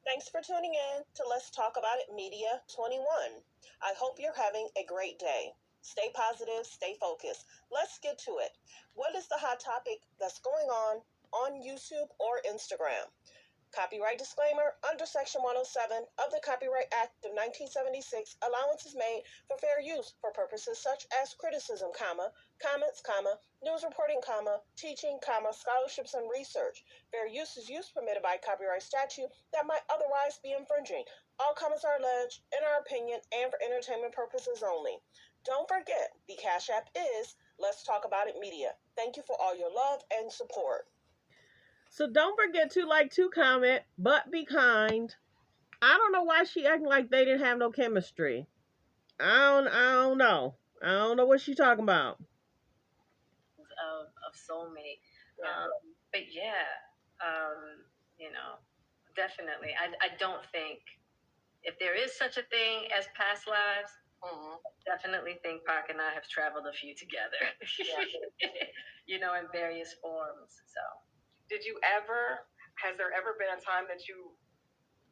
Thanks for tuning in to Let's Talk About It Media 21. I hope you're having a great day. Stay positive, stay focused. Let's get to it. What is the hot topic that's going on YouTube or Instagram? Copyright disclaimer. Under Section 107 of the Copyright Act of 1976, allowance is made for fair use for purposes such as criticism, comments, news reporting, teaching, scholarships, and research. Fair use is use permitted by copyright statute that might otherwise be infringing. All comments are alleged, in our opinion, and for entertainment purposes only. Don't forget, the Cash App is Let's Talk About It Media. Thank you for all your love and support. So don't forget to comment, but be kind. I don't know why she acting like they didn't have no chemistry. I don't know. I don't know what she talking about. Of soulmate. Yeah. But yeah, definitely. I don't think, if there is such a thing as past lives, definitely think Pac and I have traveled a few together, in various forms. So. Has there ever been a time that you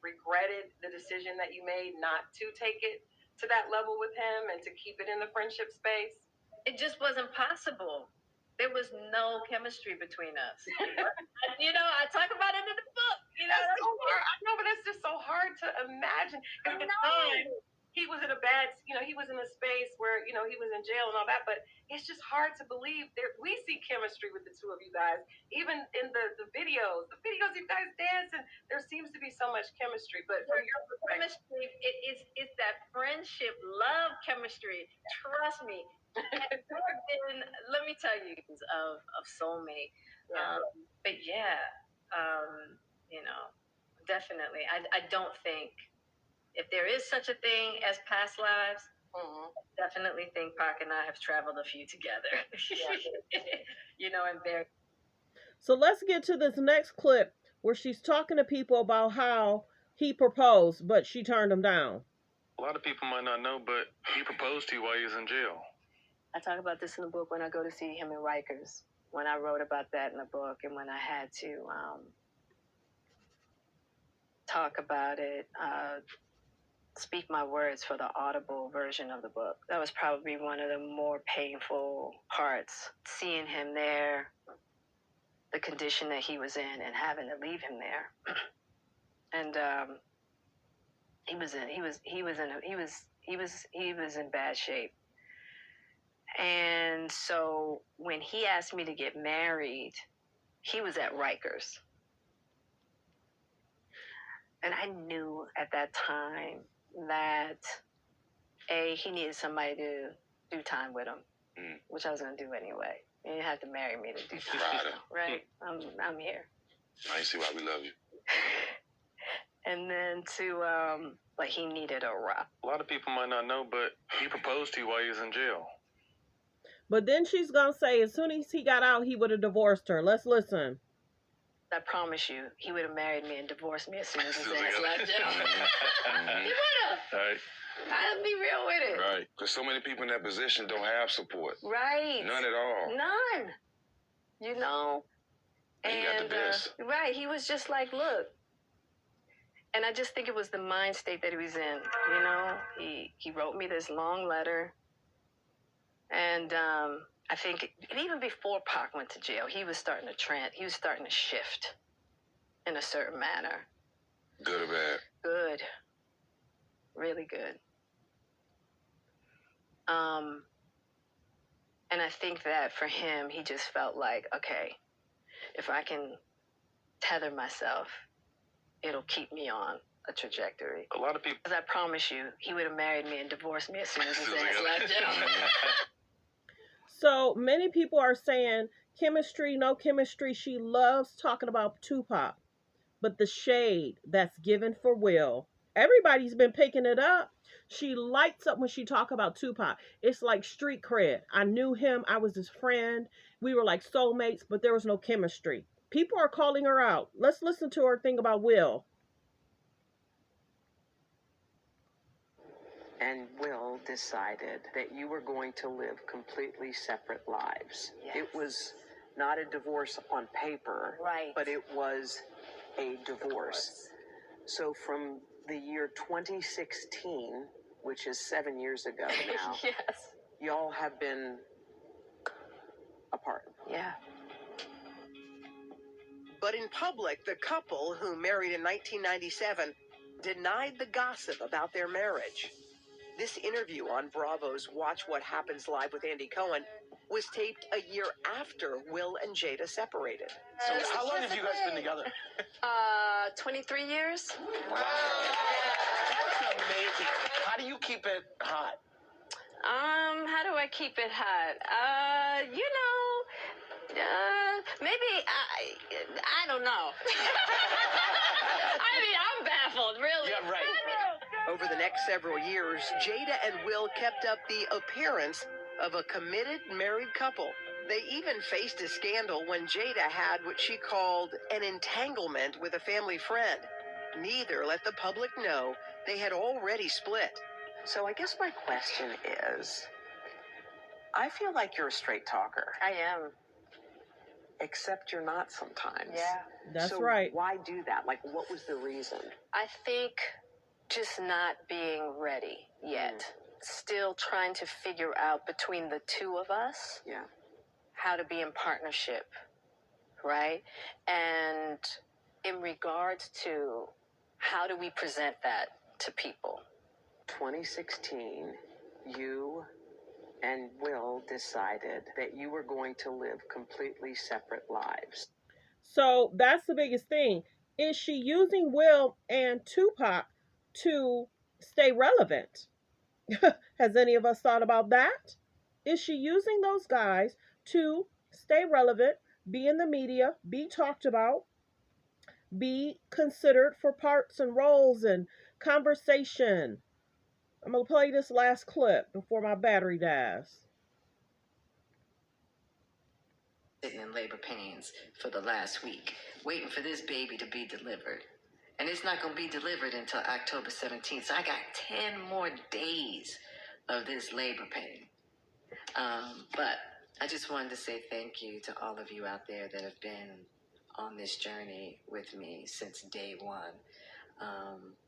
regretted the decision that you made not to take it to that level with him and to keep it in the friendship space? It just wasn't possible. There was no chemistry between us. I talk about it in the book. That's so hard. I know, but that's just so hard to imagine. At the time, he was in he was in a space where, he was in jail and all that, but it's just hard to believe we see chemistry with the two of you guys. Even in the videos you guys dance, and there seems to be so much chemistry, but from your perspective. Chemistry, it's that friendship, love chemistry. Trust me. Let me tell you, of soulmate. Yeah. But yeah, definitely. I don't think, if there is such a thing as past lives, definitely think Pac and I have traveled a few together. And very. So let's get to this next clip where she's talking to people about how he proposed, but she turned him down. A lot of people might not know, but he proposed to you while he was in jail. I talk about this in the book when I go to see him in Rikers, when I wrote about that in the book, and when I had to talk about it, speak my words for the audible version of the book. That was probably one of the more painful parts, seeing him there, the condition that he was in, and having to leave him there. And he was in bad shape. And so when he asked me to get married, he was at Rikers. And I knew at that time that, he needed somebody to do time with him, which I was going to do anyway. You didn't have to marry me to do time, right? I'm here. Now you see why we love you. And then but he needed a rock. A lot of people might not know, but he proposed to you while he was in jail. But then she's going to say as soon as he got out, he would have divorced her. Let's listen. I promise you, he would have married me and divorced me as soon as his ass left jail. He would have. Right. I'll be real with it. Right. Because so many people in that position don't have support. Right. None at all. None. And you got the best. Right. He was just like, look. And I just think it was the mind state that he was in. He wrote me this long letter. And I think even before Pac went to jail, he was starting to shift in a certain manner. Good or bad? Good. Really good. And I think that for him, he just felt like, okay, if I can tether myself, it'll keep me on a trajectory. A lot of people. Because I promise you, he would have married me and divorced me as soon as his ass left jail. So many people are saying chemistry, no chemistry. She loves talking about Tupac, but the shade that's given for Will, everybody's been picking it up. She lights up when she talk about Tupac. It's like street cred. I knew him. I was his friend. We were like soulmates, but there was no chemistry. People are calling her out. Let's listen to her think about Will. And Will decided that you were going to live completely separate lives. Yes. It was not a divorce on paper, Right. but it was a divorce. So from the year 2016, which is 7 years ago now, Yes. y'all have been apart. Yeah. But in public, the couple, who married in 1997, denied the gossip about their marriage. This interview on Bravo's Watch What Happens Live with Andy Cohen was taped a year after Will and Jada separated. So how long have you guys been together? 23 years. Wow. That's amazing. How do you keep it hot? How do I keep it hot? Maybe I don't know. I mean, I'm baffled, really. Yeah, right. Over the next several years, Jada and Will kept up the appearance of a committed married couple. They even faced a scandal when Jada had what she called an entanglement with a family friend. Neither let the public know they had already split. So I guess my question is, I feel like you're a straight talker, I am. except you're not sometimes. Yeah. That's So right. why do that? Like, what was the reason? I think just not being ready yet. Still trying to figure out between the two of us Yeah. how to be in partnership, right? And in regards to how do we present that to people? 2016, you and Will decided that you were going to live completely separate lives. So that's the biggest thing. Is she using Will and Tupac to stay relevant? Has any of us thought about that? Is she using those guys to stay relevant, be in the media, be talked about, be considered for parts and roles and conversation? I'm going to play this last clip before my battery dies. Sitting in labor pains for the last week, waiting for this baby to be delivered. And it's not going to be delivered until October 17th. So I got 10 more days of this labor pain. But I just wanted to say thank you to all of you out there that have been on this journey with me since day one.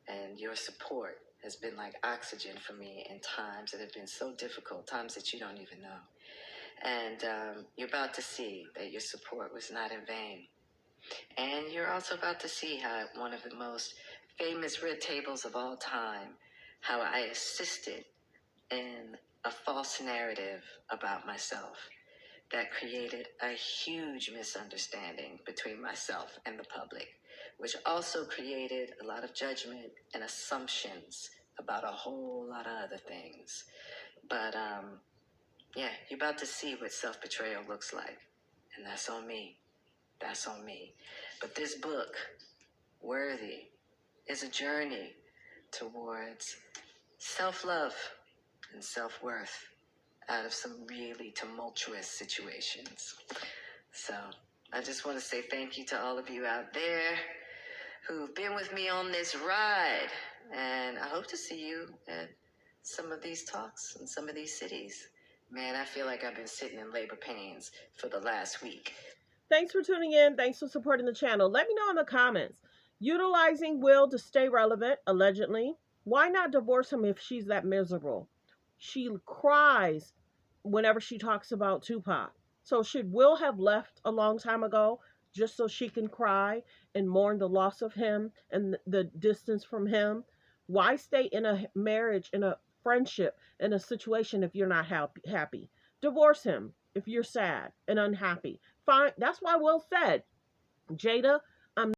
And your support has been like oxygen for me in times that have been so difficult, times that you don't even know. And you're about to see that your support was not in vain. And you're also about to see how at one of the most famous red tables of all time, how I assisted in a false narrative about myself that created a huge misunderstanding between myself and the public, which also created a lot of judgment and assumptions about a whole lot of other things. But yeah, you're about to see what self-betrayal looks like. And that's on me. That's on me. But this book, Worthy, is a journey towards self-love and self-worth out of some really tumultuous situations. So I just want to say thank you to all of you out there who've been with me on this ride. And I hope to see you at some of these talks in some of these cities. Man, I feel like I've been sitting in labor pains for the last week. Thanks for tuning in. Thanks for supporting the channel. Let me know in the comments. Utilizing Will to stay relevant, allegedly. Why not divorce him if she's that miserable? She cries whenever she talks about Tupac. So should Will have left a long time ago just so she can cry and mourn the loss of him and the distance from him? Why stay in a marriage, in a friendship, in a situation if you're not happy? Divorce him if you're sad and unhappy. Fine. That's why Will said, Jada,